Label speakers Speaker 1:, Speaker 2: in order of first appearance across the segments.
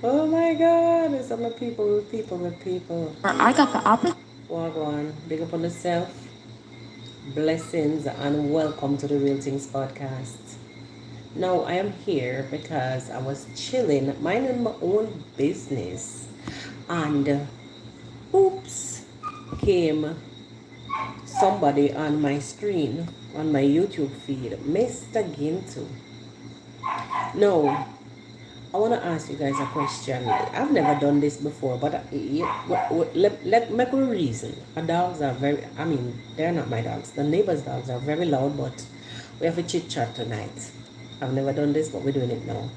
Speaker 1: Oh my God, it's some people with people with people.
Speaker 2: I got the opposite.
Speaker 1: Walk on, big up on yourself. Blessings and welcome to the Real Things Podcast. Now I am here because I was chilling, minding my own business, and oops, came somebody on my screen, on my YouTube feed, Mr. Gintu. Now, I want to ask you guys a question. I've never done this before, but let make a reason. Our dogs are very, I mean, they're not my dogs. The neighbors' dogs are very loud, but we have a chit chat tonight. I've never done this, but we're doing it now.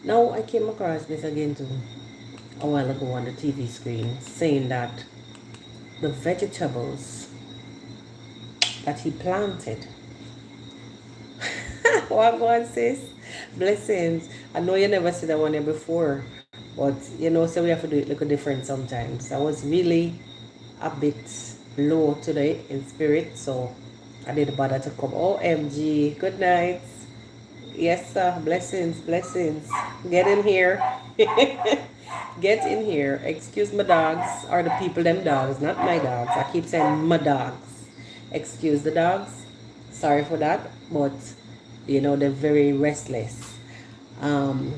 Speaker 1: Now, I came across this again too a while ago on the TV screen saying that the vegetables that he planted. What God says? Blessings. I know you never said that one here before, but so we have to do it a little different sometimes. I was really a bit low today in spirit, so I didn't bother to come. OMG, good night. Yes, sir. Blessings, blessings. Get in here. Get in here. Excuse my dogs, or the people, them dogs, not my dogs. I keep saying my dogs. Excuse the dogs. Sorry for that, but they're very restless. Um,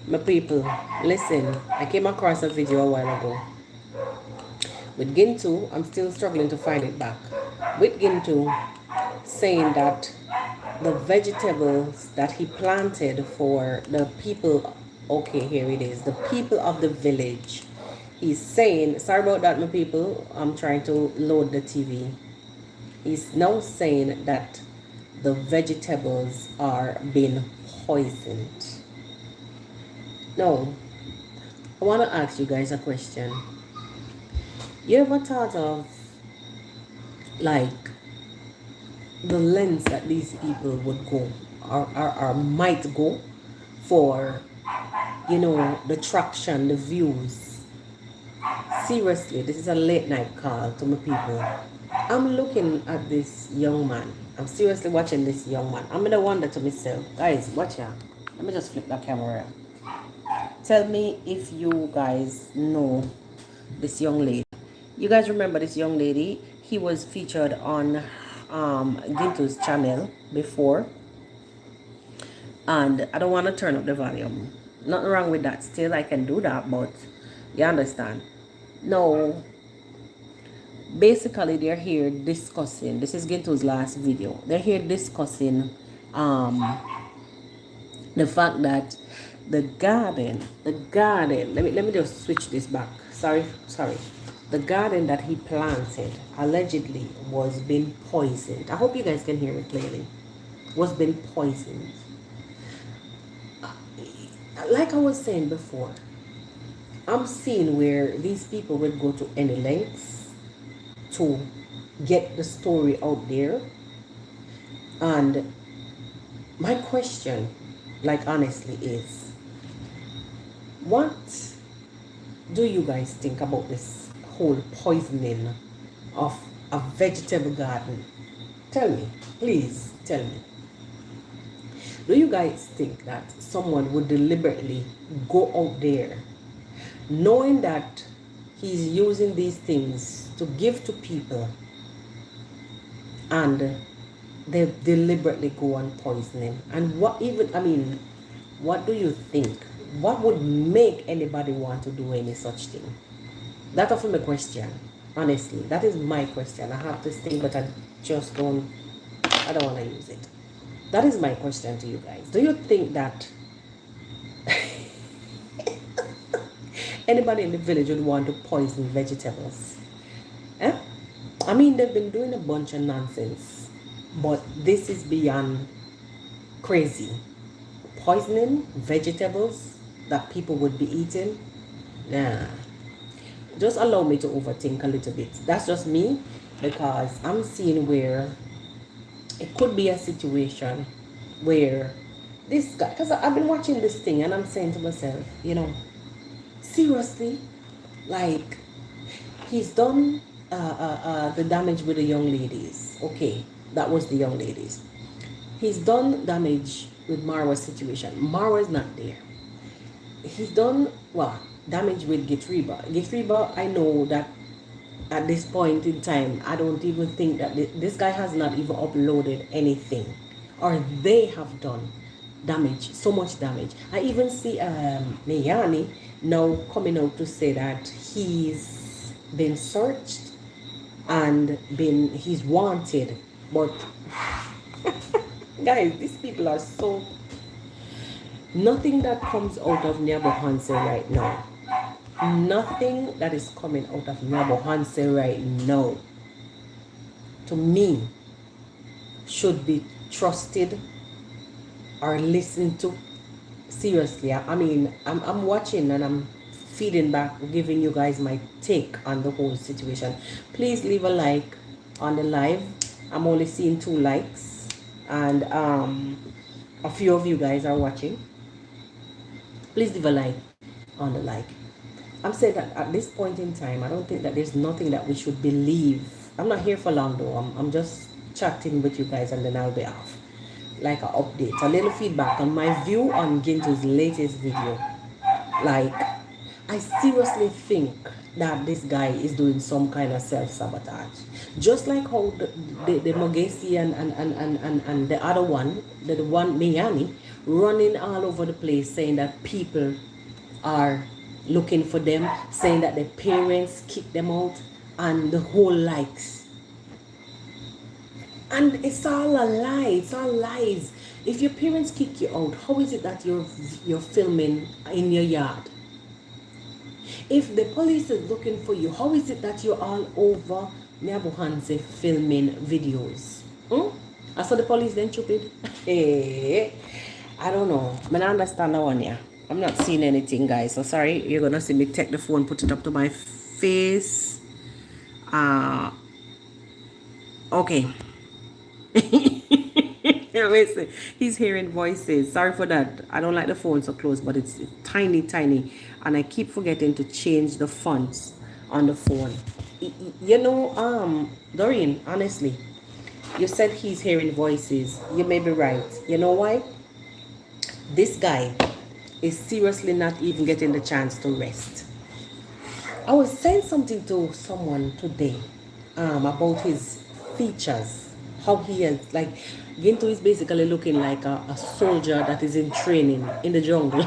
Speaker 1: my people, listen. I came across a video a while ago with Gintu. I'm still struggling to find it back. With Gintu saying that the vegetables that he planted for the people, okay, here it is, the people of the village. He's saying, sorry about that, my people. I'm trying to load the TV. He's now saying that the vegetables are being poisoned. Now, I want to ask you guys a question. You ever thought of, like, the lengths that these people would go or might go for, the traction, the views? Seriously, this is a late night call to my people. I'm looking at this young man. I'm seriously watching this young man. I'm gonna wonder to myself, guys, watch out. Let me just flip that camera. Tell me if you guys know this young lady. You guys remember this young lady? He was featured on Gintu's channel before. And I don't want to turn up the volume. Nothing wrong with that. Still, I can do that, but you understand. No, basically they're here discussing, this is Gintu's last video, they're here discussing the fact that the garden, let me just switch this back. Sorry. The garden that he planted allegedly was being poisoned. I hope you guys can hear me clearly. Was being poisoned. Like I was saying before, I'm seeing where these people would go to any lengths to get the story out there. And my question, like honestly, is what do you guys think about this whole poisoning of a vegetable garden? Tell me, please tell me. Do you guys think that someone would deliberately go out there knowing that he's using these things to give to people, and they deliberately go on poisoning? And what do you think? What would make anybody want to do any such thing? That's often the question. Honestly, that is my question. I have this thing, but I don't want to use it. That is my question to you guys. Do you think that anybody in the village would want to poison vegetables? Eh? I mean, they've been doing a bunch of nonsense, but this is beyond crazy. Poisoning vegetables that people would be eating? Nah. Just allow me to overthink a little bit. That's just me, because I'm seeing where it could be a situation where this guy, because I've been watching this thing and I'm saying to myself, seriously, like, he's done the damage with the young ladies. Okay, that was the young ladies. He's done damage with Marwa's situation. Marwa's not there. He's done, well, damage with Gitriba. Gitriba, I know that at this point in time, I don't even think that this guy has not even uploaded anything, or they have done damage, so much damage. I even see Nayani now coming out to say that he's been searched and he's wanted. But guys, these people are so, nothing that comes out of Nyabohanse right now, nothing that is coming out of Nyabohanse right now, to me, should be trusted or listened to seriously. I mean, I'm watching and I'm feeding back, giving you guys my take on the whole situation. Please leave a like on the live. I'm only seeing 2 likes, and a few of you guys are watching. Please leave a like on the like. I'm saying that at this point in time, I don't think that there's nothing that we should believe. I'm not here for long though. I'm just chatting with you guys, and then I'll be off. Like an update, a little feedback on my view on Gintu's latest video. Like, I seriously think that this guy is doing some kind of self-sabotage. Just like how the Mogesi and the other one, the one Miyani, running all over the place saying that people are looking for them, saying that their parents kicked them out, and the whole likes. And it's all a lie. It's all lies. If your parents kick you out, how is it that you're filming in your yard? If the police is looking for you, how is it that you're all over Nyabohanse filming videos? I saw the police then, stupid. Hey, I don't know. I don't understand that one, yeah. I'm not seeing anything, guys. So sorry. You're gonna see me take the phone, put it up to my face. Okay. He's hearing voices. Sorry for that. I don't like the phone so close, but it's tiny, and I keep forgetting to change the fonts on the phone. You know, Doreen, honestly, you said he's hearing voices. You may be right. You know why? This guy is seriously not even getting the chance to rest. I was saying something to someone today about his features. How he is, like, Gintu is basically looking like a soldier that is in training in the jungle.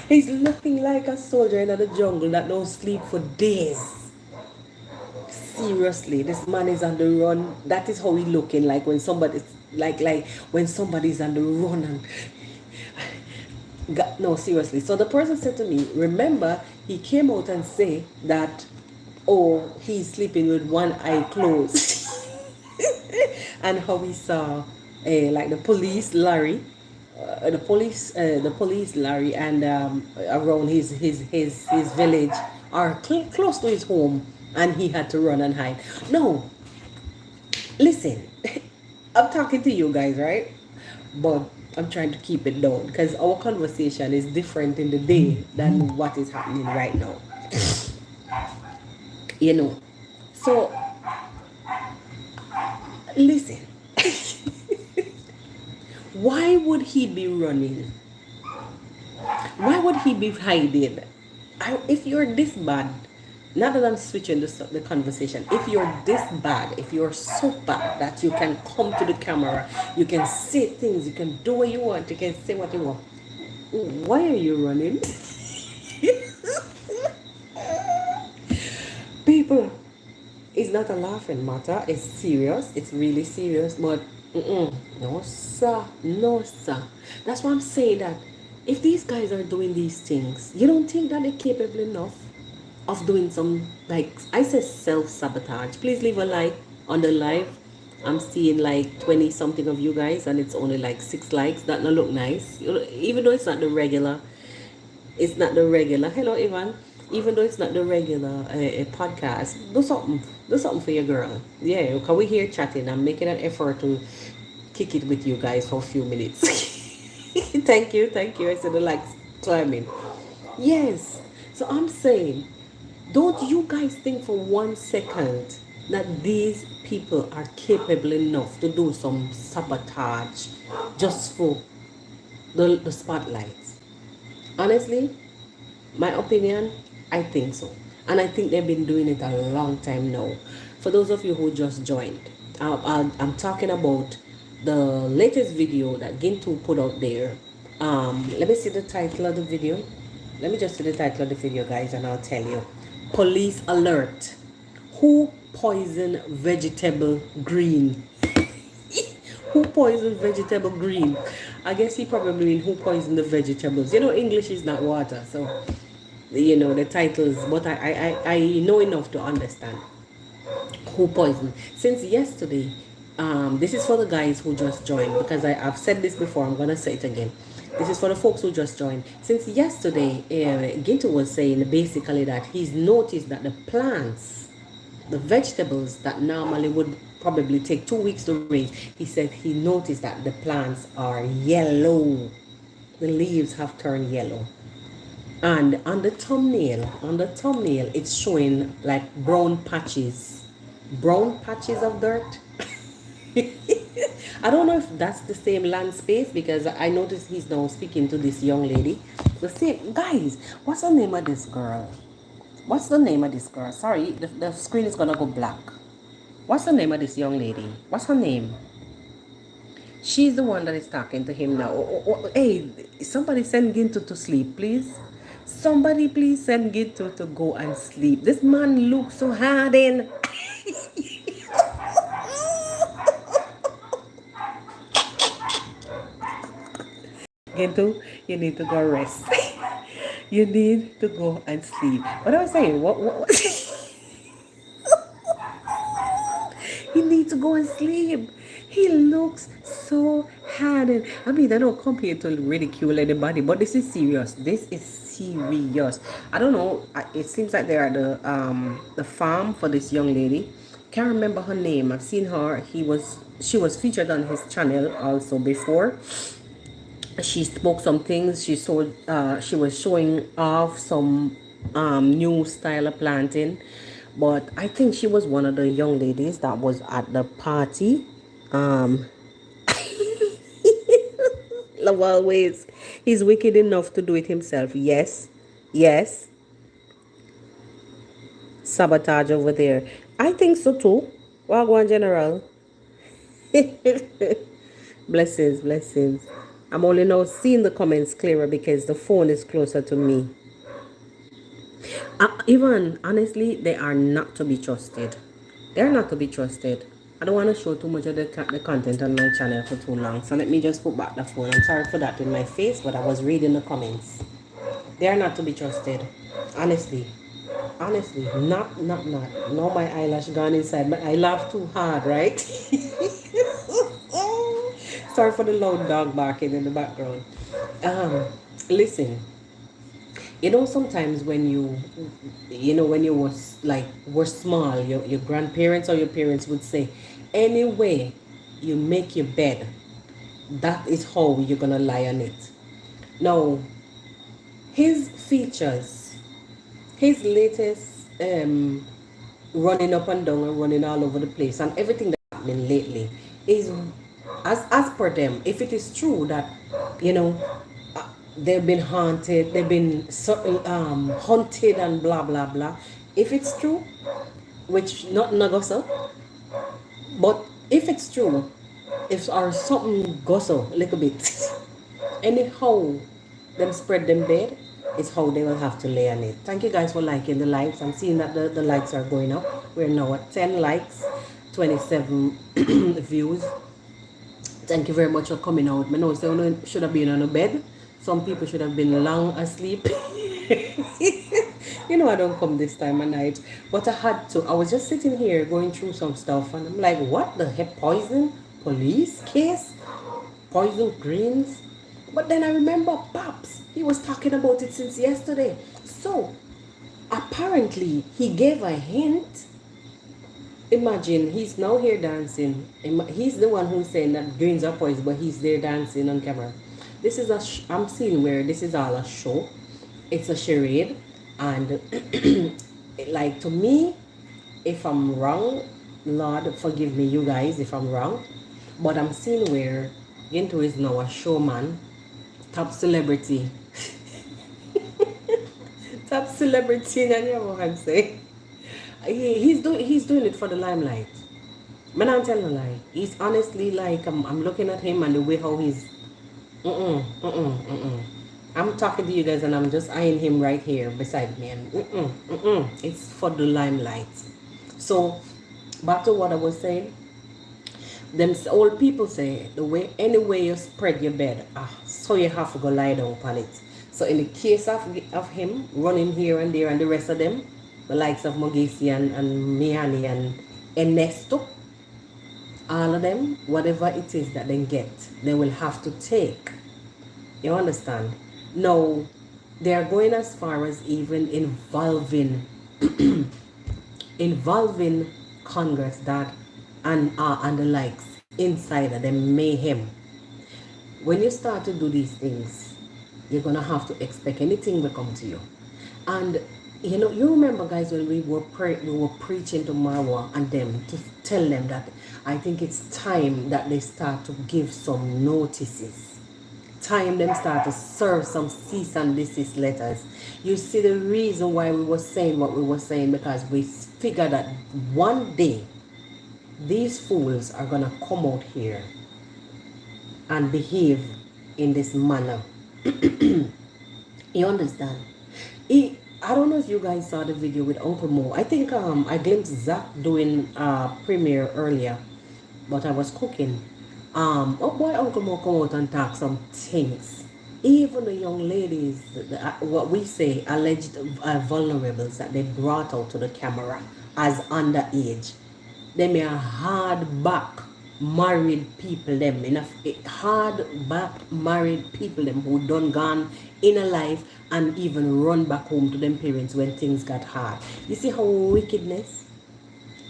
Speaker 1: He's looking like a soldier in the jungle that don't sleep for days. Seriously, this man is on the run. That is how he looking like when somebody's like when somebody's on the run and no, seriously. So the person said to me, remember, he came out and said that, oh, he's sleeping with one eye closed. And how he saw like the police Larry, the police Larry, and around his village, or close to his home, and he had to run and hide. No, listen, I'm talking to you guys, right? But I'm trying to keep it down because our conversation is different in the day than what is happening right now. You know. So, listen. Why would he be running? Why would he be hiding? If you're this bad, not that I'm switching the conversation, if you're this bad, if you're so bad that you can come to the camera, you can say things, you can do what you want, you can say what you want, why are you running? People, it's not a laughing matter, it's serious, it's really serious, but no sir, no sir. That's why I'm saying that if these guys are doing these things, you don't think that they're capable enough of doing some, like I said, self-sabotage? Please leave a like on the live. I'm seeing like 20 something of you guys, and it's only like 6 likes. That don't look nice, even though it's not the regular. Hello Ivan. Even though it's not the regular podcast, do something for your girl. Yeah, because we're here chatting. I'm making an effort to kick it with you guys for a few minutes. Thank you. I said the likes climbing. Yes. So I'm saying, Don't you guys think for 1 second that these people are capable enough to do some sabotage just for the spotlight? Honestly, my opinion, I think so. And I think they've been doing it a long time now. For those of you who just joined, I'm talking about the latest video that Gintu put out there. Let me see the title of the video. Let me just see the title of the video, guys, and I'll tell you. Police alert. Who poisoned vegetable green? Who poisoned vegetable green? I guess he probably mean who poisoned the vegetables. You know, English is not water, so you know the titles, but I know enough to understand who poisoned. Since yesterday, this is for the guys who just joined, because I've said this before, I'm gonna say it again. This is for the folks who just joined. Since yesterday, Gintu was saying basically that he's noticed that the plants, the vegetables that normally would probably take 2 weeks to raise, he said he noticed that the plants are yellow. The leaves have turned yellow. And on the thumbnail, it's showing like brown patches of dirt. I don't know if that's the same land space, because I noticed he's now speaking to this young lady. The same guys. What's the name of this girl? Sorry, the screen is gonna go black. What's the name of this young lady? What's her name? She's the one that is talking to him now. Hey, somebody send Gintu to sleep, please. Somebody please send Gintu to go and sleep. This man looks so hardened. Gintu, you need to go rest. You need to go and sleep. What am I saying? What? He needs to go and sleep. He looks so hardened. I mean, I don't come here to ridicule anybody, but this is serious. This is serious. I don't know. It seems like they're at the farm for this young lady. Can't remember her name. I've seen her. She was featured on his channel also before. She spoke some things. She was showing off some new style of planting. But I think she was one of the young ladies that was at the party. Love always. He's wicked enough to do it himself. Yes. Yes. Sabotage over there. I think so too. Wagwan General. Blessings, blessings. I'm only now seeing the comments clearer because the phone is closer to me. Even honestly, they are not to be trusted. They're not to be trusted. I don't want to show too much of the content on my channel for too long, so let me just put back the phone. I'm sorry for that in my face, but I was reading the comments. They are not to be trusted. Honestly, not. Now my eyelash gone inside, but I laugh too hard, right? Sorry for the loud dog barking in the background. Listen. You know, sometimes when when you were small, your grandparents or your parents would say, any way you make your bed, that is how you're gonna lie on it. Now, his features, his latest running up and down and running all over the place, and everything that's happening lately is, as per them, if it is true that they've been haunted, they've been hunted and blah blah blah. If it's true, which not nagoso, but if it's true, if or something goso a little bit, anyhow, them spread them bed is how they will have to lay on it. Thank you guys for liking the likes. I'm seeing that the likes are going up. We're now at 10 likes, 27 views. Thank you very much for coming out. I know someone should have been on a bed. Some people should have been long asleep. You know I don't come this time of night. But I had to. I was just sitting here going through some stuff. And I'm like, what the heck? Poison? Police case? Poison greens? But then I remember Pops. He was talking about it since yesterday. So, apparently, he gave a hint. Imagine, he's now here dancing. He's the one who's saying that greens are poison, but he's there dancing on camera. This is I'm seeing where this is all a show. It's a charade, and like to me, if I'm wrong, Lord forgive me, you guys, if I'm wrong, but I'm seeing where Gintu is now a showman, top celebrity, top celebrity, and you know what I'm saying. He's doing it for the limelight. Man, I'm telling a lie. He's honestly like I'm looking at him and the way how he's I'm talking to you guys and I'm just eyeing him right here beside me and it's for the limelight. So back to what I was saying. Them old people say the way any way you spread your bed, so you have to go lie down upon it. So in the case of him running here and there and the rest of them, the likes of Mogisi and Miani and Ernesto, all of them, whatever it is that they get, they will have to take. You understand? Now, they are going as far as even involving involving Congress that and the likes inside of the mayhem. When you start to do these things, you're gonna have to expect anything will come to you. And you know, you remember guys when we were preaching to Marwa and them to tell them that I think it's time that they start to give some notices. Time them start to serve some cease and desist letters. You see the reason why we were saying what we were saying, because we figured that one day these fools are gonna come out here and behave in this manner. You understand? I don't know if you guys saw the video with Uncle Mo. I think I glimpsed Zach doing premiere earlier, but I was cooking. Oh boy, Uncle Mo come out and talk some things. Even the young ladies, what we say, alleged vulnerables that they brought out to the camera as underage. Them are hard back married people, them enough hard back married people, them who done gone in a life and even run back home to them parents when things got hard. You see how wickedness?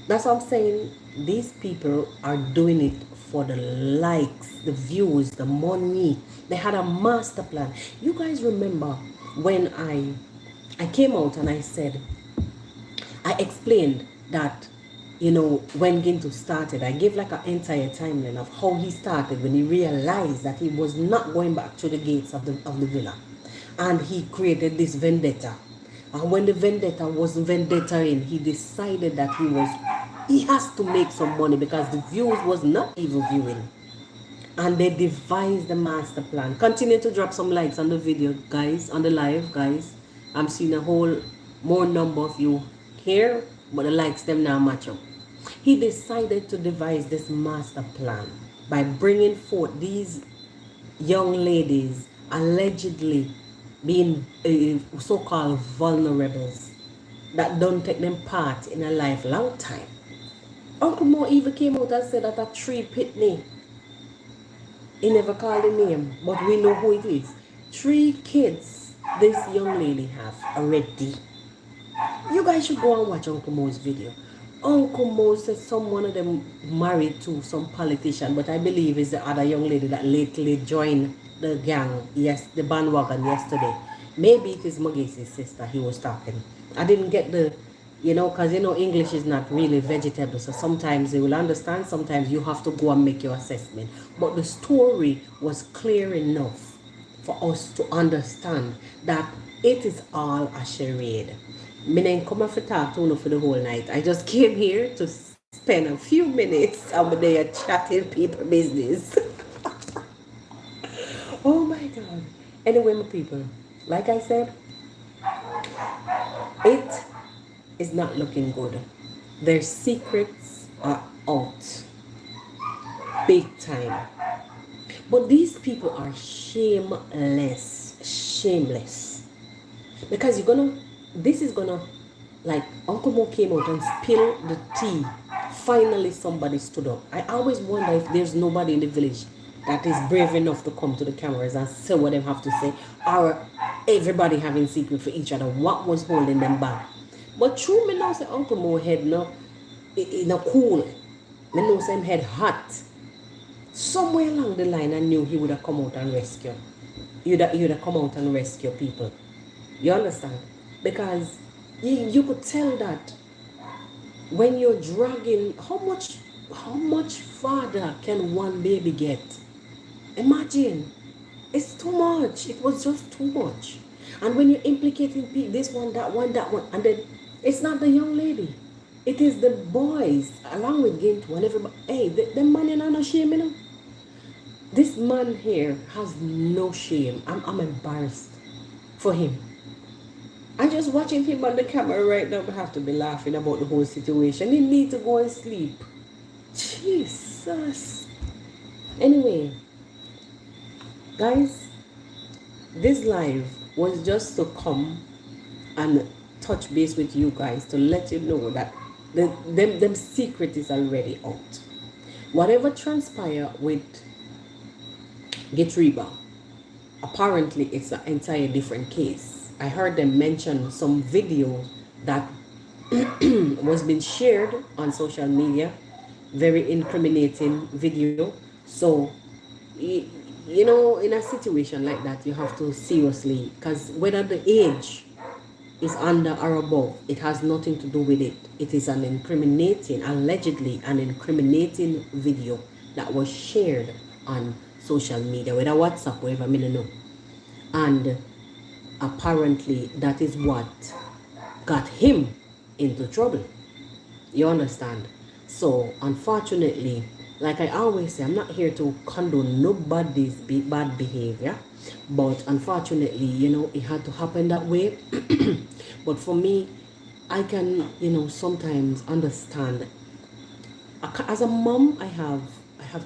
Speaker 1: That's what I'm saying. These people are doing it for the likes, the views, the money. They had a master plan. You guys remember when I came out and I said, I explained that, you know, when Gintu started, I gave like an entire timeline of how he started when he realized that he was not going back to the gates of the villa. And he created this vendetta. And when the vendetta was vendetta-ing, he decided that he has to make some money because the views was not even viewing. And they devised the master plan. Continue to drop some likes on the video, guys, on the live, guys. I'm seeing a whole more number of you here, but the likes them now match up. He decided to devise this master plan by bringing forth these young ladies allegedly being so-called vulnerables that don't take them part in a lifelong time. Uncle Mo even came out and said that a tree pitney. He never called the name, but we know who it is. 3 kids this young lady have already. You guys should go and watch Uncle Mo's video. Uncle Mo said one of them married to some politician, but I believe it's the other young lady that lately joined the gang, yes, the bandwagon yesterday. Maybe it is Mogesi's sister he was talking. I didn't get the, you know, because you know English is not really vegetable, so sometimes they will understand, sometimes you have to go and make your assessment. But the story was clear enough for us to understand that it is all a charade. I didn't come for talk to you for the whole night. I just came here to spend a few minutes over there chatting people business. Oh my God. Anyway, my people, like I said, it is not looking good. Their secrets are out. Big time. But these people are shameless. Shameless. Because this is gonna, like Uncle Mo came out and spilled the tea. Finally somebody stood up. I always wonder if there's nobody in the village that is brave enough to come to the cameras and say what they have to say, or everybody having secret for each other. What was holding them back? But true, me know say Uncle Mo head no cool. Me know say him head hot. Somewhere along the line I knew he would have come out and rescue. He would have come out and rescue people. You understand? Because You could tell that when you're dragging, how much farther can one baby get? Imagine, it's too much. It was just too much. And when you're implicating this one, that one, and then it's not the young lady, it is the boys along with Gintu and everybody. Hey, the man in no shame, you know. This man here has no shame. I'm embarrassed for him. I'm just watching him on the camera right now. I have to be laughing about the whole situation. He need to go and sleep. Jesus. Anyway, guys, this live was just to come and touch base with you guys to let you know that them secret is already out. Whatever transpire with Getriba, apparently it's an entire different case. I heard them mention some video that was being shared on social media, very incriminating video. So, you know, in a situation like that, you have to seriously, because whether the age is under or above, it has nothing to do with it. It is an incriminating, allegedly an incriminating video that was shared on social media, whether WhatsApp, wherever, I don't know. And apparently that is what got him into trouble. You understand? So unfortunately, like I always say, I'm not here to condone nobody's bad behavior, but unfortunately, you know, it had to happen that way. But for me, I can, you know, sometimes understand. As a mom, I have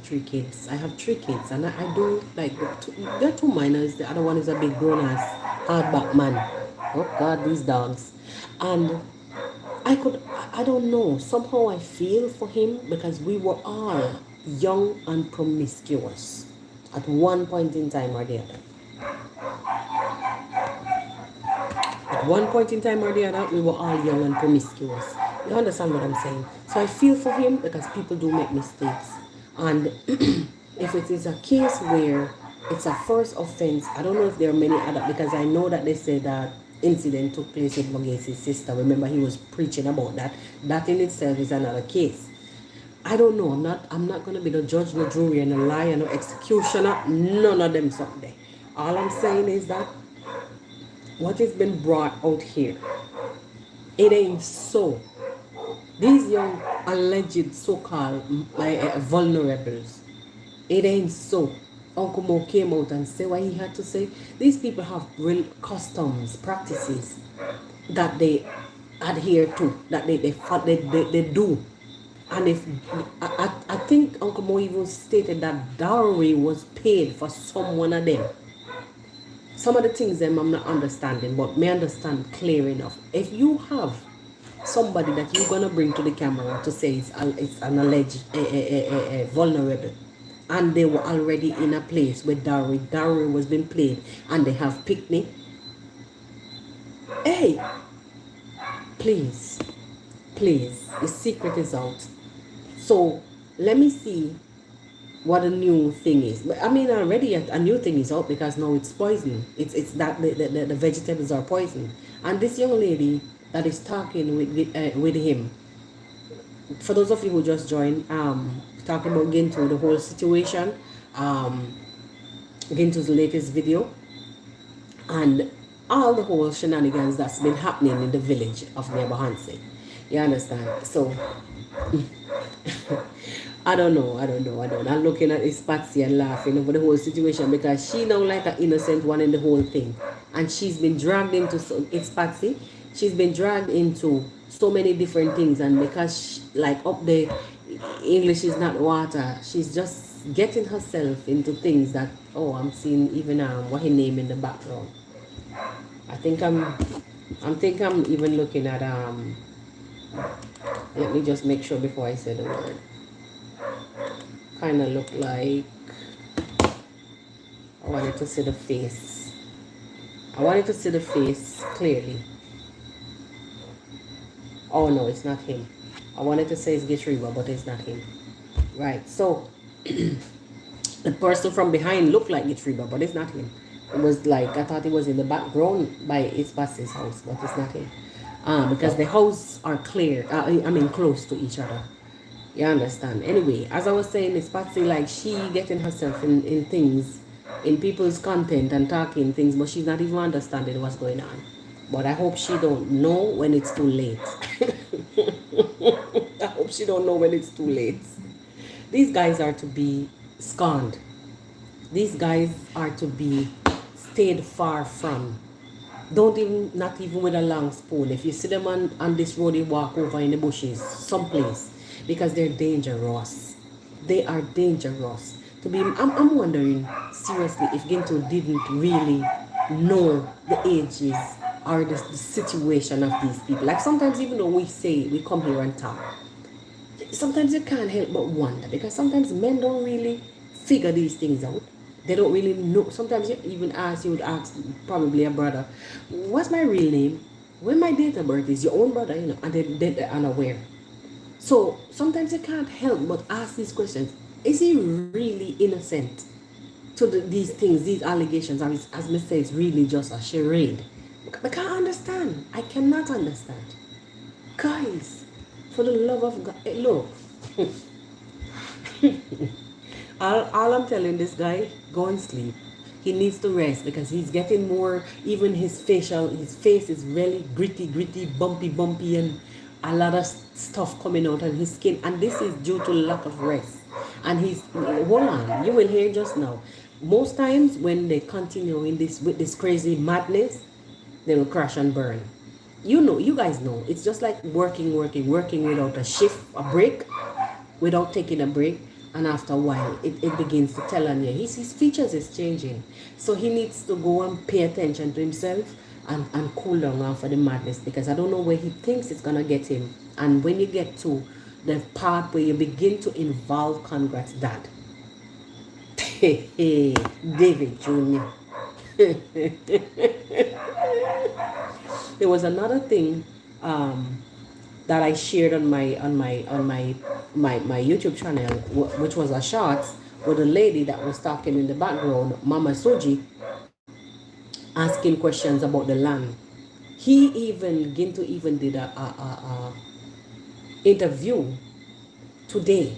Speaker 1: 3 kids. I have 3 kids, and I do like they're 2 minors. The other one is a big grown ass hardback man. Oh God, these dogs. And I don't know, somehow I feel for him because we were all young and promiscuous at one point in time or the other. At one point in time or the other, we were all young and promiscuous. You understand what I'm saying? So I feel for him because people do make mistakes. And if it is a case where it's a first offense, I don't know if there are many other, because I know that they say that incident took place with Mogesi's sister. Remember, he was preaching about that. That in itself is another case. I don't know. I'm not going to be the judge, no jury, and a liar, no executioner. None of them someday. All I'm saying is that what has been brought out here, it ain't so. These young alleged so-called vulnerables, it ain't so. Uncle Mo came out and said what he had to say. These people have real customs, practices that they adhere to, that they do. And if I think Uncle Mo even stated that dowry was paid for some one of them. Some of the things them I'm not understanding, but may understand clear enough. If you have somebody that you're gonna bring to the camera to say it's an alleged vulnerable, and they were already in a place where dowry was being played, and they have picnic. Hey, please, the secret is out. So let me see what a new thing is. But I mean, already a new thing is out because now it's poison. It's that the vegetables are poison. And this young lady that is talking with him, for those of you who just joined, talking about Gintu, the whole situation, Gintu's latest video, and all the whole shenanigans that's been happening in the village of Nebahansi. You understand? So I don't know. I'm looking at this Patsy and laughing over the whole situation because she now like an innocent one in the whole thing. And she's been dragged into, it's Patsy, she's been dragged into so many different things. And because like up there, English is not water, she's just getting herself into things that, oh, I'm seeing even what her name in the background. I think I'm even looking at, let me just make sure before I say the word. Kind of look like, I wanted to see the face. I wanted to see the face clearly. Oh no, it's not him. I wanted to say it's Gitriba, but it's not him. Right, so the person from behind looked like Gitriba, but it's not him. It was like, I thought it was in the background by Ispasi's house, but it's not him. because the houses are clear, I mean close to each other. You understand? Anyway, as I was saying, it's Patsy, like she getting herself in things, in people's content and talking things, but she's not even understanding what's going on. But I hope she don't know when it's too late. I hope she don't know when it's too late. These guys are to be scorned. These guys are to be stayed far from. Don't even, not even with a long spoon. If you see them on this road, you walk over in the bushes, someplace, because they're dangerous. They are dangerous. To be, I'm wondering seriously if Gintu didn't really know the ages or the situation of these people. Like sometimes, even though we say we come here and talk, sometimes you can't help but wonder, because sometimes men don't really figure these things out. They don't really know. Sometimes you would ask probably a brother, what's my real name? When my date of birth is, your own brother, you know, and they're unaware. So sometimes you can't help but ask these questions. Is he really innocent to these things, these allegations? As me say, it's really just a charade. I can't understand. I cannot understand. Guys, for the love of God, look. all I'm telling this guy, go and sleep. He needs to rest because he's getting more, even his face is really gritty, bumpy, and a lot of stuff coming out on his skin. And this is due to lack of rest. And hold on, you will hear just now. Most times when they continue in this, with this crazy madness, they will crash and burn. You know, you guys know, it's just like working without a shift, a break, without taking a break. And after a while, it begins to tell on you. His features is changing. So he needs to go and pay attention to himself and cool down after the madness, because I don't know where he thinks it's going to get him. And when you get to the part where you begin to involve congrats dad, David Jr. There was another thing that I shared on my YouTube channel, which was a short with a lady that was talking in the background, Mama Soji, asking questions about the land. Gintu even did a interview today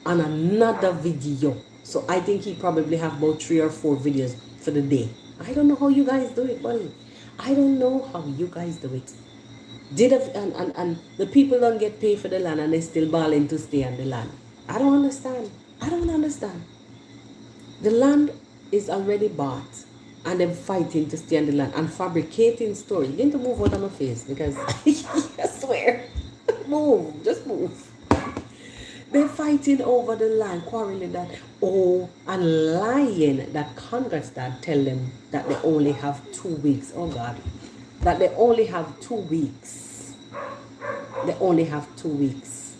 Speaker 1: on another video. So I think he probably have about 3 or 4 videos for the day. I don't know how you guys do it, buddy. I don't know how you guys do it. And the people don't get paid for the land and they still balling to stay on the land. I don't understand. The land is already bought and they're fighting to stay on the land and fabricating stories. You're going to move out of my face because I swear. Move. Just move. They're fighting over the land, quarreling that, and lying that Congress dad tell them that they only have 2 weeks. Oh God. That they only have 2 weeks. They only have 2 weeks.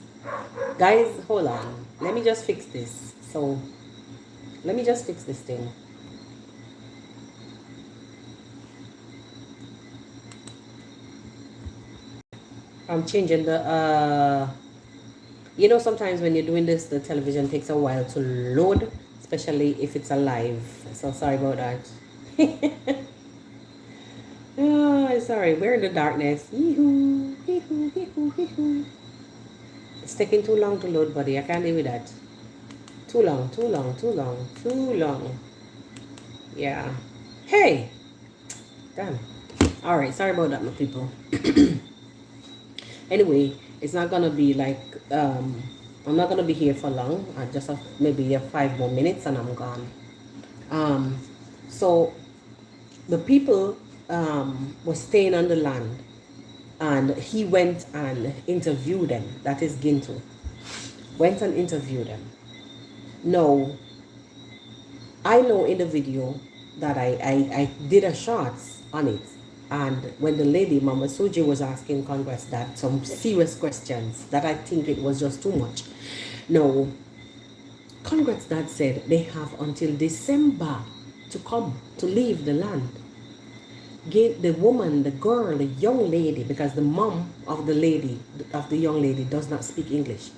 Speaker 1: Guys, hold on. Let me just fix this. So, let me just fix this thing. I'm changing the, you know, sometimes when you're doing this, the television takes a while to load, especially if it's a live. So, sorry about that. Oh, sorry, we're in the darkness. It's taking too long to load, buddy. I can't deal with that. Too long. Yeah. Hey! Damn. Alright, sorry about that, my people. Anyway, it's not gonna be like, I'm not gonna be here for long. Just maybe 5 more minutes and I'm gone. So, the people was staying on the land, and he went and interviewed them. That is Gintu. Went and interviewed them. No, I know in the video that I did a shots on it, and when the lady Mama Soji was asking Congress that some serious questions that I think it was just too much. No, Congress dad said they have until December to come to leave the land. The woman, the girl, the young lady, because the mom of the young lady does not speak English.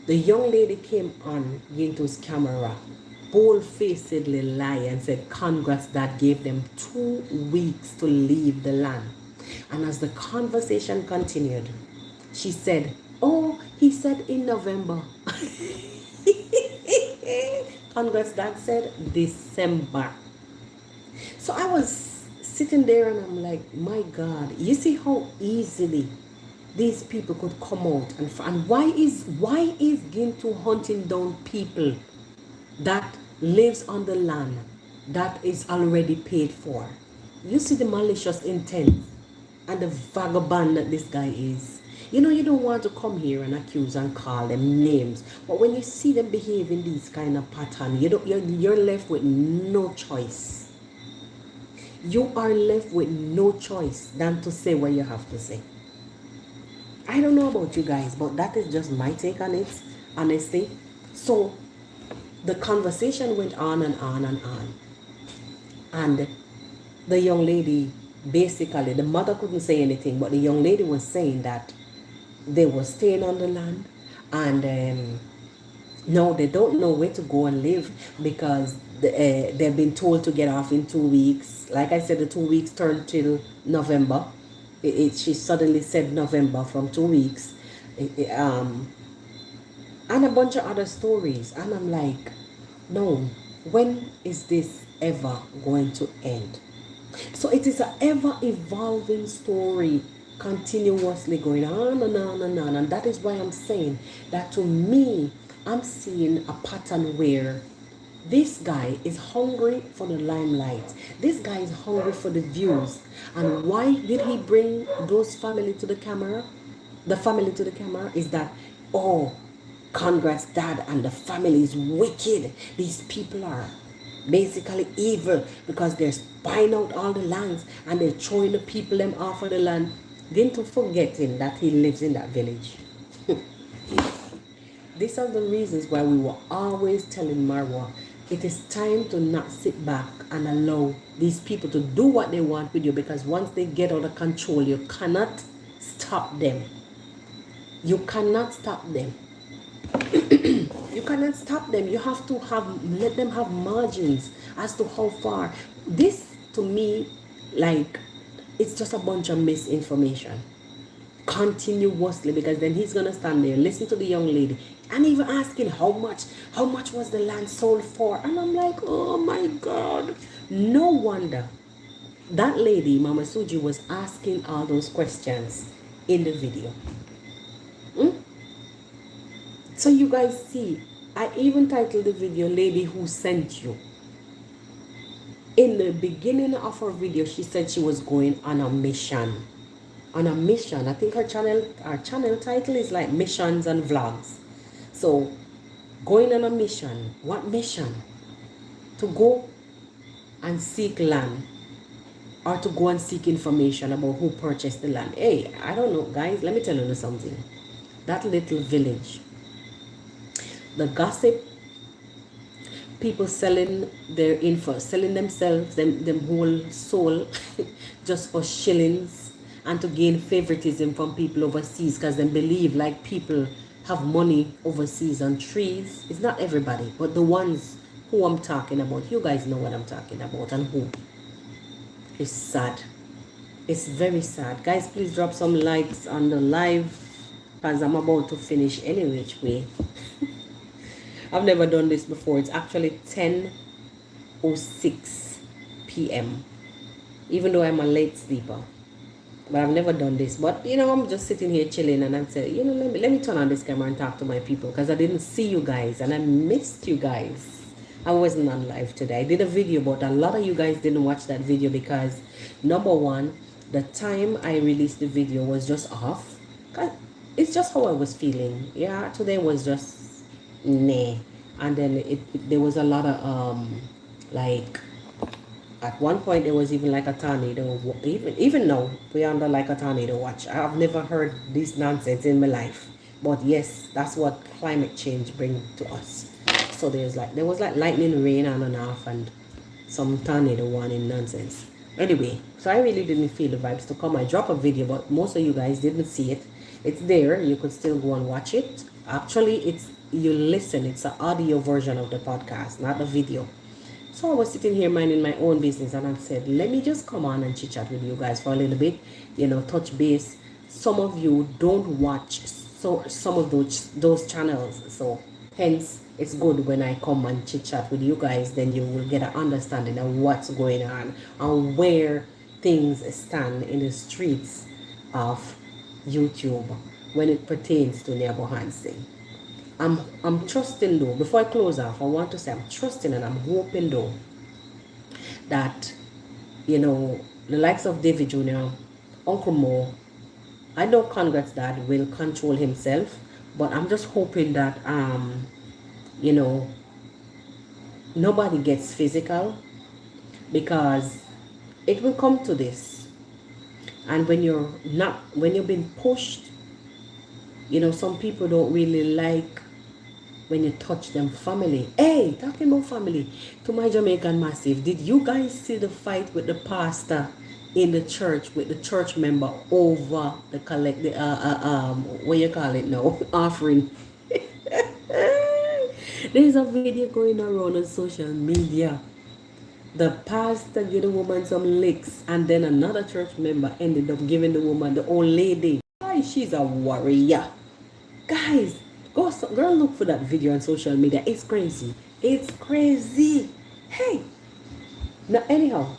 Speaker 1: The young lady came on Gintu's camera, bold-facedly lie and said Congress that gave them 2 weeks to leave the land. And as the conversation continued, she said, oh, he said in November. Congress dad said December. So I was sitting there and I'm like, my God, you see how easily these people could come out. And why is Gintu hunting down people that lives on the land that is already paid for? You see the malicious intent and the vagabond that this guy is. You know, you don't want to come here and accuse and call them names, but when you see them behave in these kind of pattern, you're left with no choice. You are left with no choice than to say what you have to say. I don't know about you guys, but that is just my take on it, honestly. So the conversation went on and on and on. And the young lady, basically, the mother couldn't say anything, but the young lady was saying that they were staying on the land, and no, they don't know where to go and live because they've been told to get off in 2 weeks. Like I said, the 2 weeks turned till November. She suddenly said November from 2 weeks. And a bunch of other stories. And I'm like, no, when is this ever going to end? So it is an ever-evolving story, continuously going on and on and on. And that is why I'm saying that to me, I'm seeing a pattern where this guy is hungry for the limelight. This guy is hungry for the views. And why did he bring those family to the camera? The family to the camera is that, oh, Congrats dad and the family is wicked. These people are basically evil because they're buying out all the lands and they're throwing the people them off of the land. Gintu forgetting that he lives in that village. These are the reasons why we were always telling Marwa, it is time to not sit back and allow these people to do what they want with you, because once they get out of control, you cannot stop them. You cannot stop them. You cannot stop them. You have to let them have margins as to how far. This, to me, like, it's just a bunch of misinformation continuously, because then he's gonna stand there, listen to the young lady, and even asking how much was the land sold for. And I'm like, oh my God. No wonder that lady, Mama Suji, was asking all those questions in the video. So you guys see, I even titled the video, Lady Who Sent You. In the beginning of her video, she said she was going on a mission. On a mission. I think her channel title is like Missions and Vlogs. So, going on a mission. What mission? To go and seek land, or to go and seek information about who purchased the land. Hey, I don't know, guys. Let me tell you something. That little village, the gossip, people selling their info, selling themselves, them whole soul just for shillings, and to gain favoritism from people overseas, because they believe like people have money overseas on trees. It's not everybody, but the ones who I'm talking about. You guys know what I'm talking about and who. It's sad. It's very sad. Guys, please drop some likes on the live, because I'm about to finish any which way. I've never done this before. It's actually 10:06 p.m. even though I'm a late sleeper. But I've never done this. But, you know, I'm just sitting here chilling, and I'm saying, you know, let me turn on this camera and talk to my people, because I didn't see you guys and I missed you guys. I wasn't on live today. I did a video, but a lot of you guys didn't watch that video because, number one, the time I released the video was just off. It's just how I was feeling. Yeah, today was just nah. And then there was a lot of like, at one point there was even like a tornado. Even now we're under like a tornado watch. I've never heard this nonsense in my life, but yes, that's what climate change brings to us. So there was like lightning, rain on and off, and some tornado warning nonsense. Anyway, so I really didn't feel the vibes to come. I dropped a video, but most of you guys didn't see it. It's there. You could still go and watch it. Actually, you listen. It's an audio version of the podcast, not the video. So I was sitting here minding my own business, and I said, let me just come on and chit chat with you guys for a little bit, touch base. Some of you don't watch some of those channels, so hence it's good when I come and chit chat with you guys. Then you will get an understanding of what's going on and where things stand in the streets of YouTube when it pertains to neighborhood. I'm trusting though, before I close off, I want to say I'm trusting and I'm hoping though that, the likes of David Jr., Uncle Mo, I know Congrats Dad will control himself, but I'm just hoping that, nobody gets physical, because it will come to this. And when you've been pushed, some people don't really like when you touch them family. Hey, talking about family, to my Jamaican Massive, did you guys see the fight with the pastor in the church with the church member over the what you call it now, offering? There's a video going around on social media. The pastor gave the woman some licks, and then another church member ended up giving the woman, the old lady. Guys, she's a warrior. Guys, go look for that video on social media. It's crazy. It's crazy. Hey. Now, anyhow,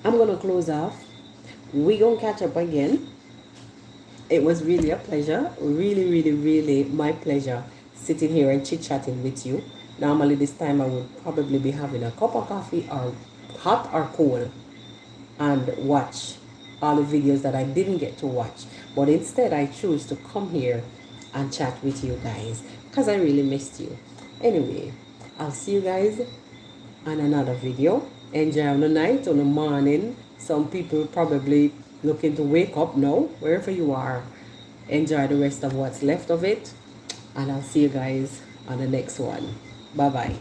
Speaker 1: I'm going to close off. We're going to catch up again. It was really a pleasure. Really, really, really my pleasure sitting here and chit-chatting with you. Normally this time I would probably be having a cup of coffee, or hot or cold, and watch all the videos that I didn't get to watch. But instead I choose to come here and chat with you guys because I really missed you. Anyway, I'll see you guys on another video. Enjoy on the night, on the morning. Some people probably looking to wake up now, wherever you are. Enjoy the rest of what's left of it, and I'll see you guys on the next one. Bye bye.